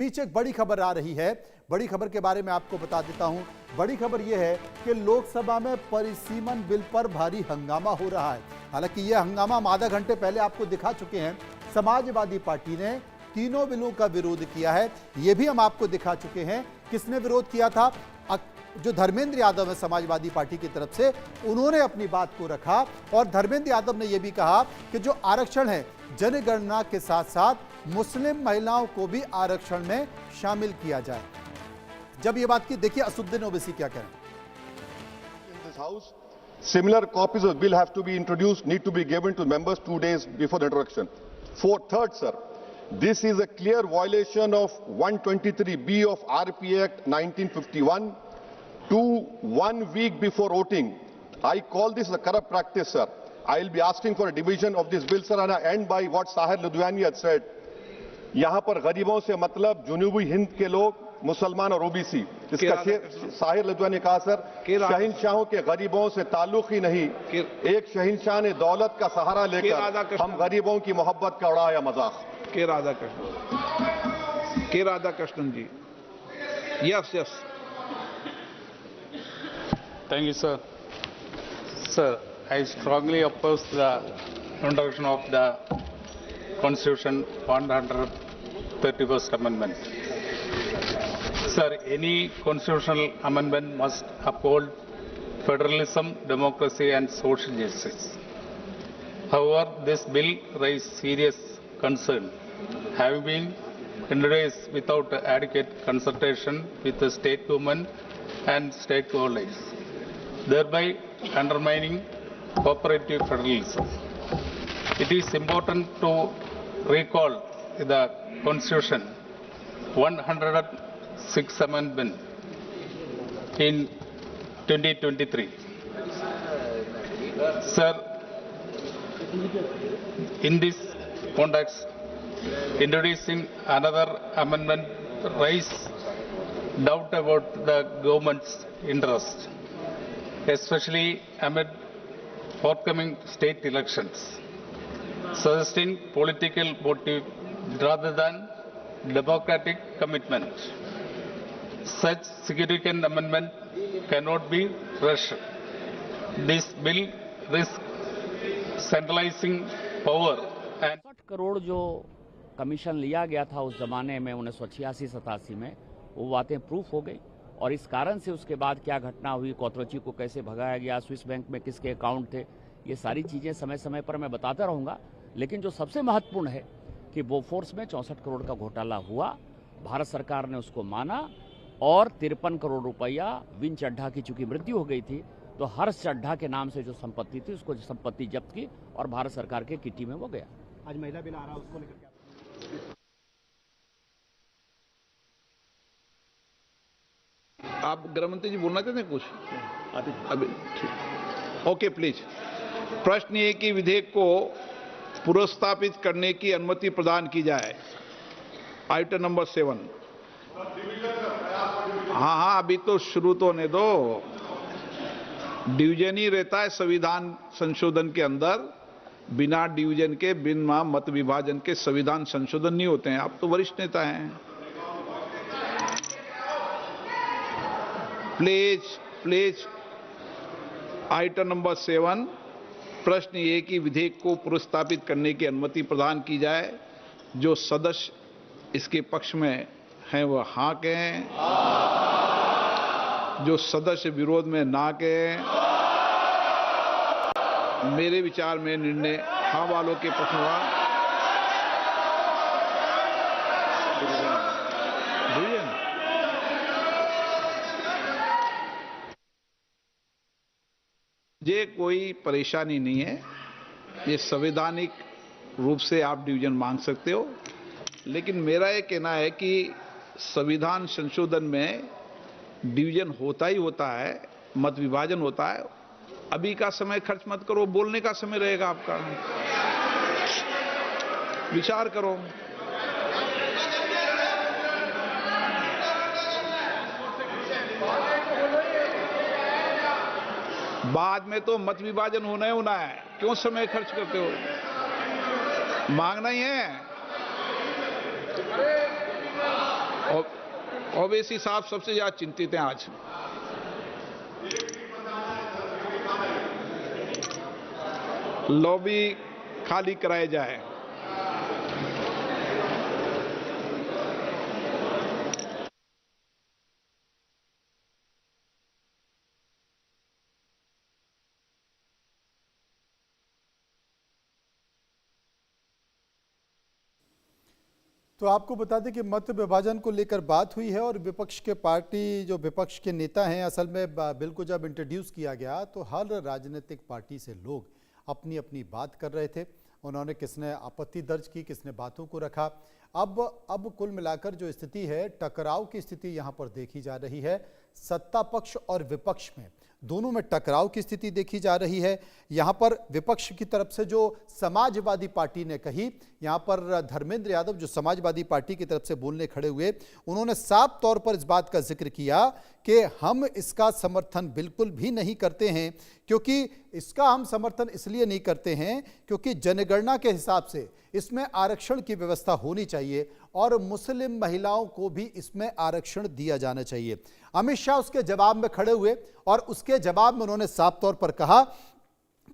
बीच एक बड़ी खबर आ रही है। बड़ी खबर के बारे में आपको बता देता हूं। बड़ी खबर यह है कि लोकसभा में परिसीमन बिल पर भारी हंगामा हो रहा है। हालांकि यह हंगामा हम आधा घंटे पहले आपको दिखा चुके हैं। समाजवादी पार्टी ने तीनों बिलों का विरोध किया है। यह भी हम आपको दिखा चुके हैं किसने विरोध किया था। जो धर्मेंद्र यादव है समाजवादी पार्टी की तरफ से, उन्होंने अपनी बात को रखा और धर्मेंद्र यादव ने यह भी कहा कि जो आरक्षण है जनगणना के साथ साथ मुस्लिम महिलाओं को भी आरक्षण में शामिल किया जाए। जब ये बात की, देखिए असुद्दीन ओवैसी क्या कह रहे हैं। In this house, similar copies of the bill have to be introduced, need to be given to members 2 days before the introduction. Third, sir, this is a clear violation of 123B of RP Act 1951 to 1 week before voting. I call this a corrupt practice, sir. I will be asking for a division of this bill, sir, and I end by what Sahir Ludhiani had said. यहाँ पर गरीबों से मतलब जुनूबी हिंद के लोग, मुसलमान और OBC. इसका साहिर लुधियानी ने कहा, सर, शहंशाहों के गरीबों से ताल्लुक ही नहीं। एक शहंशाह ने दौलत का सहारा लेकर हम गरीबों की मोहब्बत का उड़ाया मजाक। के Radha Krishnan ji. Yes yes, thank you sir. Sir, I strongly oppose the introduction of the Constitution 131st Amendment. Sir, any constitutional amendment must uphold federalism, democracy and social justice. However, this bill raises serious concern, having been introduced without adequate consultation with the state government and stakeholders, thereby undermining cooperative federalism. It is important to recall the Constitution 106 Amendment in 2023. Sir, in this context, introducing another amendment raises doubt about the government's interest, especially amid forthcoming state elections, suggesting political motive rather than democratic commitment. Such significant amendment cannot be rushed. This bill risks centralizing power and 60 crore जो commission लिया गया था उस जमाने में 1986-87 में, वो बातें प्रूफ हो गई। और इस कारण से उसके बाद क्या घटना हुई, कोतरोची को कैसे भगाया गया, स्विस बैंक में किसके अकाउंट थे, ये सारी चीज़ें समय समय पर मैं बताता रहूँगा। लेकिन जो सबसे महत्वपूर्ण है कि बोफोर्स में 64 करोड़ का घोटाला हुआ, भारत सरकार ने उसको माना और 53 करोड़ रुपया विन चड्ढा की चूंकि मृत्यु हो गई थी, तो हर्ष चड्ढा के नाम से जो संपत्ति थी उसको संपत्ति जब्त की और भारत सरकार के किटी में वो गया। आज महिला बिल आ रहा है, उसको लेकर आप गृहमंत्री जी बोलना चाहते हैं कुछ? अभी ठीक, ओके प्लीज। प्रश्न ये कि विधेयक को पुनर्स्थापित करने की अनुमति प्रदान की जाए। Item number 7। हाँ, अभी तो शुरू तो होने दो। डिवीजन ही रहता है संविधान संशोधन के अंदर। बिना डिवीजन के, बिना मत विभाजन के संविधान संशोधन नहीं होते हैं। आप तो वरिष्ठ नेता हैं। प्लीज। Item number 7। प्रश्न ये कि विधेयक को पुनर्स्थापित करने की अनुमति प्रदान की जाए। जो सदस्य इसके पक्ष में हैं वह हाँ कहें, जो सदस्य विरोध में ना कहें। मेरे विचार में निर्णय हाँ वालों के पक्ष में हुआ। ये कोई परेशानी नहीं है। ये संवैधानिक रूप से आप डिवीजन मांग सकते हो, लेकिन मेरा ये कहना है कि संविधान संशोधन में डिवीजन होता ही होता है, मत विभाजन होता है। अभी का समय खर्च मत करो, बोलने का समय रहेगा आपका। विचार करो। बाद में तो मत विभाजन होना ही होना है, क्यों समय खर्च करते हो? मांगना ही है। ओवैसी साहब सबसे ज्यादा चिंतित हैं आज। लॉबी खाली कराए जाए। तो आपको बता दें कि मत विभाजन को लेकर बात हुई है और विपक्ष के नेता हैं, असल में बिल को जब इंट्रोड्यूस किया गया तो हर राजनीतिक पार्टी से लोग अपनी अपनी बात कर रहे थे। उन्होंने किसने आपत्ति दर्ज की, किसने बातों को रखा। अब कुल मिलाकर जो स्थिति है, टकराव की स्थिति यहाँ पर देखी जा रही है। सत्ता पक्ष और विपक्ष में दोनों में टकराव की स्थिति देखी जा रही है। यहाँ पर विपक्ष की तरफ से जो समाजवादी पार्टी ने कही, यहाँ पर धर्मेंद्र यादव जो समाजवादी पार्टी की तरफ से बोलने खड़े हुए, उन्होंने साफ तौर पर इस बात का जिक्र किया कि हम इसका समर्थन बिल्कुल भी नहीं करते हैं, क्योंकि इसका हम समर्थन इसलिए नहीं करते हैं क्योंकि जनगणना के हिसाब से इसमें आरक्षण की व्यवस्था होनी चाहिए और मुस्लिम महिलाओं को भी इसमें आरक्षण दिया जाना चाहिए। अमित शाह उसके जवाब में खड़े हुए और उसके जवाब में उन्होंने साफ तौर पर कहा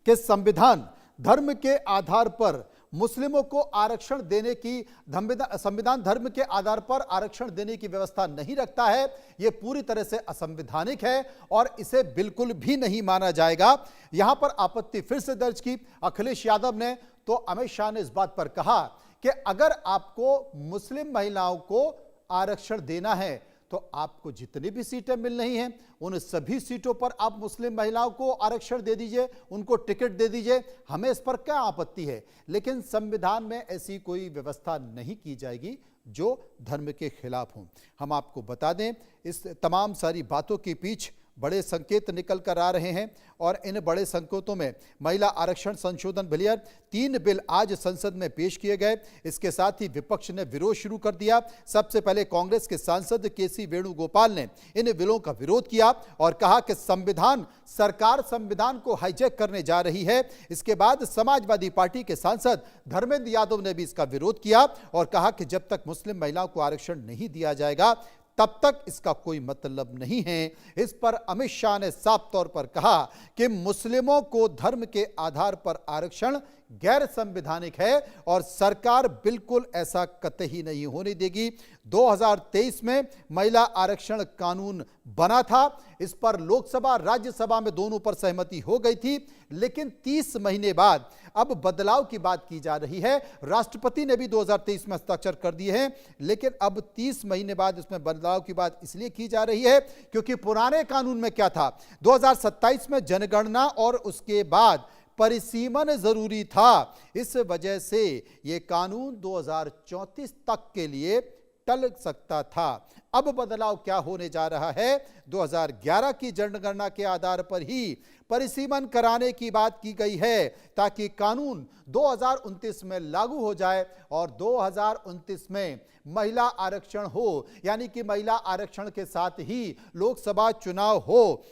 कि संविधान धर्म के आधार पर मुस्लिमों को आरक्षण देने की, संविधान धर्म के आधार पर आरक्षण देने की व्यवस्था नहीं रखता है। यह पूरी तरह से असंवैधानिक है और इसे बिल्कुल भी नहीं माना जाएगा। यहां पर आपत्ति फिर से दर्ज की अखिलेश यादव ने, तो अमित शाह ने इस बात पर कहा कि अगर आपको मुस्लिम महिलाओं को आरक्षण देना है तो आपको जितनी भी सीटें मिल रही हैं उन सभी सीटों पर आप मुस्लिम महिलाओं को आरक्षण दे दीजिए, उनको टिकट दे दीजिए, हमें इस पर क्या आपत्ति है। लेकिन संविधान में ऐसी कोई व्यवस्था नहीं की जाएगी जो धर्म के खिलाफ हो। हम आपको बता दें, इस तमाम सारी बातों के पीछे बड़े संकेत निकल कर आ रहे हैं और इन बड़े संकेतों में महिला आरक्षण संशोधन विधेयक 3 बिल आज संसद में पेश किए गए। इसके साथ ही विपक्ष ने विरोध शुरू कर दिया। सबसे पहले कांग्रेस के सांसद केसी वेणुगोपाल ने इन बिलों का विरोध किया और कहा कि सरकार संविधान को हाईजैक करने जा रही है। इसके बाद समाजवादी पार्टी के सांसद धर्मेंद्र यादव ने भी इसका विरोध किया और कहा कि जब तक मुस्लिम महिलाओं को आरक्षण नहीं दिया जाएगा तब तक इसका कोई मतलब नहीं है। इस पर अमित शाह ने साफ तौर पर कहा कि मुस्लिमों को धर्म के आधार पर आरक्षण गैर संवैधानिक है और सरकार बिल्कुल ऐसा कतई नहीं होने देगी। 2023 में महिला आरक्षण कानून बना था, इस पर लोकसभा राज्यसभा में दोनों पर सहमति हो गई थी, लेकिन 30 महीने बाद अब बदलाव की बात की जा रही है। राष्ट्रपति ने भी 2023 में हस्ताक्षर कर दिए हैं, लेकिन अब 30 महीने बाद इसमें बदलाव की बात इसलिए की जा रही है क्योंकि पुराने कानून में क्या था, 2027 में जनगणना और उसके बाद परिसीमन जरूरी था। इस वजह से यह कानून 2034 तक के लिए टल सकता था। अब बदलाव क्या होने जा रहा है, 2011 की जनगणना के आधार पर ही परिसीमन कराने की बात की गई है ताकि कानून 2029 में लागू हो जाए और 2029 में महिला आरक्षण हो, यानी कि महिला आरक्षण के साथ ही लोकसभा चुनाव हो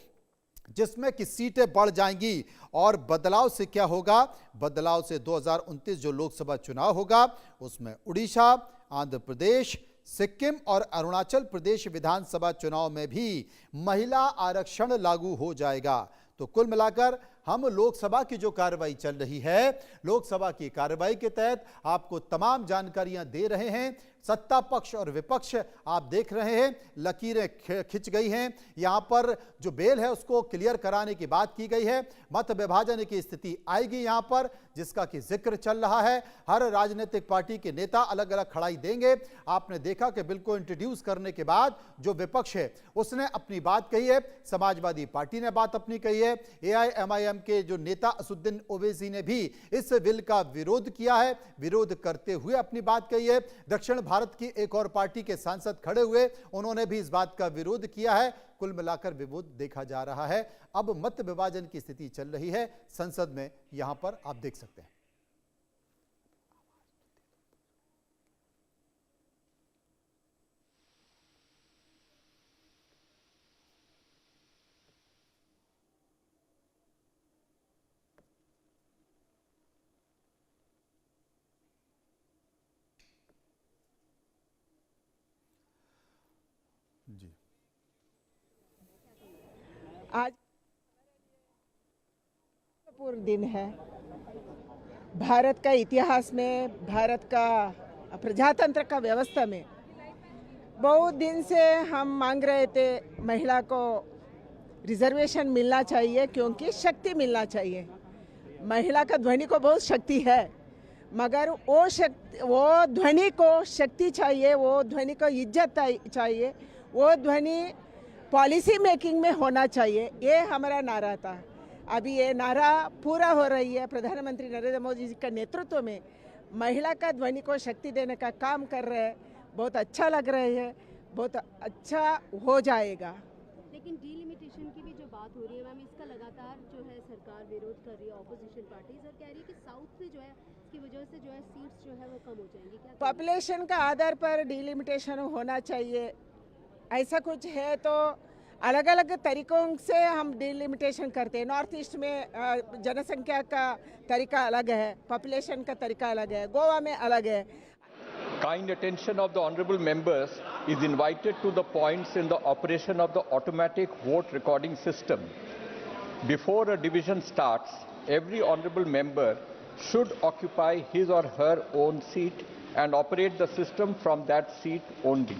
जिसमें कि सीटें बढ़ जाएंगी। और बदलाव से क्या होगा, बदलाव से 2029 जो लोकसभा चुनाव होगा उसमें उड़ीसा, आंध्र प्रदेश, सिक्किम और अरुणाचल प्रदेश विधानसभा चुनाव में भी महिला आरक्षण लागू हो जाएगा। तो कुल मिलाकर हम लोकसभा की जो कार्रवाई चल रही है, लोकसभा की कार्रवाई के तहत आपको तमाम जानकारियां दे रहे हैं। सत्ता पक्ष और विपक्ष आप देख रहे हैं, लकीरें खिंच गई हैं। यहां पर जो बेल है उसको क्लियर कराने की बात की गई है। मत विभाजन की स्थिति आएगी यहां पर, जिसका कि जिक्र चल रहा है। हर राजनीतिक पार्टी के नेता अलग अलग खड़ाई देंगे। आपने देखा कि बिल को इंट्रोड्यूस करने के बाद जो विपक्ष है उसने अपनी बात कही है, समाजवादी पार्टी ने बात अपनी कही है, AIMIM के जो नेता असुद्दीन ओवैसी ने भी इस बिल का विरोध किया है, विरोध करते हुए अपनी बात कही है। दक्षिण भारत की एक और पार्टी के सांसद खड़े हुए, उन्होंने भी इस बात का विरोध किया है। कुल मिलाकर विरोध देखा जा रहा है। अब मत विभाजन की स्थिति चल रही है संसद में, यहां पर आप देख सकते हैं। जी आज पूर्ण दिन है। भारत का इतिहास में, भारत का प्रजातंत्र का व्यवस्था में बहुत दिन से हम मांग रहे थे महिला को रिजर्वेशन मिलना चाहिए, क्योंकि शक्ति मिलना चाहिए। महिला का ध्वनि को बहुत शक्ति है, मगर वो ध्वनि को शक्ति चाहिए, वो ध्वनि को इज्जत चाहिए, वो ध्वनि पॉलिसी मेकिंग में होना चाहिए। ये हमारा नारा था। अभी ये नारा पूरा हो रही है। प्रधानमंत्री नरेंद्र मोदी जी के नेतृत्व में महिला का ध्वनि को शक्ति देने का काम कर रहे हैं। बहुत अच्छा लग रहा है, बहुत अच्छा हो जाएगा। लेकिन डीलिमिटेशन की भी जो बात हो रही है मैम, इसका लगातार जो है सरकार विरोध कर रही है, ऑपोजिशन पार्टीज, और कह रही है कि साउथ से जो है इसकी वजह से जो है सीट्स जो है वो कम हो जाएंगी। क्या पॉपुलेशन का आधार पर डीलिमिटेशन होना चाहिए। ऐसा कुछ है तो अलग अलग तरीकों से हम डिलिमिटेशन करते हैं। नॉर्थ ईस्ट में जनसंख्या का तरीका अलग है, पॉपुलेशन का तरीका अलग है, गोवा में अलग है। Kind attention of the honorable members is invited to the points in the operation of the automatic vote recording system. Before a division starts, every honorable member should occupy his or her own seat and operate the system from that seat only.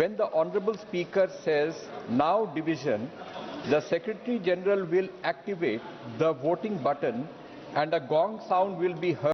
When the Honorable Speaker says, now division, the Secretary General will activate the voting button and a gong sound will be heard.